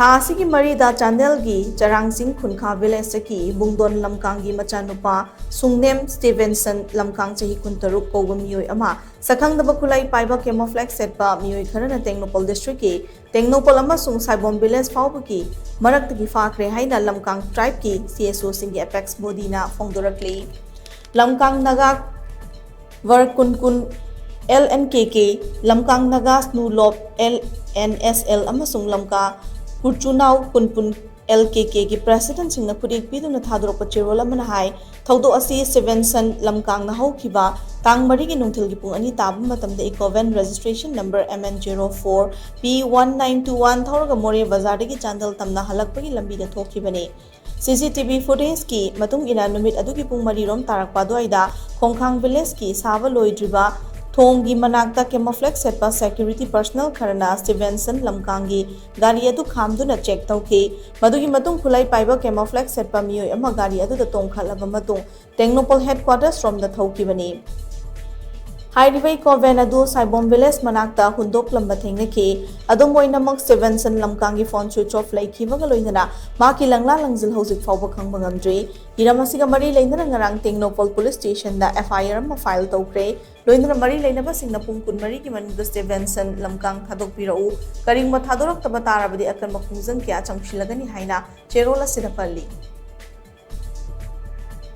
थासी की मरीदा चांदेल की चरांगचिंग खुनखा विलेज की बुंगदोन लमकांग की मचा नुपा सुंगनेम स्टीवेंसन लमकांग चाही कुंतरुक कौबा मीओई अमा शक-खangdaba खुलाई पाइबा camouflage setpa मीओई खरना टेंगनोपल डिस्ट्रिक्ट की टेंगनोपल अमासुंग साइवोम विलेज phobagi marak की फाखरे हाइना लमकांग ट्राइब की CSO सिंह की एपेक्स बॉडीना phongdorakli लमकांग नगा वर कुन LNKK लमकांग नगा स्नूलोप LNSL अमासुंग लमका कुचुनाव कुनपुन LKK की प्रेसिडेंट सिंह खुदेक पीदुना थादोरप चेरोल अमना हाय थौदो असी स्टीवेंसन लमकांग ना हौखिबा तांग मरी की नुंथिल की पुंग अनि ताब मतमदे इकोवेन रजिस्ट्रेशन नंबर MN04 P1921 थौरग मोरे बाजार की चांदल तमना हलकपगी लंबीदा थोखिबने CCTV फुटेज की मतुंग इना नुमित अदुगी पुंग मरी रोम तारकपा दोइदा खोंखांग विलेज की सावा लोइद्रिबा थोंगी मनाक्ता camouflage setpa security personnel Kharana Stevenson Lamkang की गाड़ी अदु खामदुना चेक तौखि मदुगी मतुंग खुलाई पाइबा camouflage setpa मीओई अमा गाड़ी अदुदा तोंखलबा मतुंग टेंगनोपल हेडक्वार्टर्स रोम द थौखिबनी हाइरिबे कोवेन अदु साइवोम विलेज मनाक्ता हुंदोकलंबा थेंगनेखि अदुम ओइनमक स्टीवेंसन लमकांग की फोन स्विच ऑफ लैखिबगा लोइनना माकी लंगला लंजिल हौजिक फावबा खंगबा ngamdri हिरामसिगा मरी लैनना ngarang टेंगनोपल पुलिस स्टेशन दा FIR अमा फाइल तौख्रे लोइनना मरी लैनबा सिंगना पुंग कुनमरी की मनुदा स्टीवेंसन लमकांग थादोकपिरउ करिंगबा थादोरक्तबा ताराबदि अकन मखुंजन क्या चंगशिलगनी हाइना चेरोला सिदपल्ली।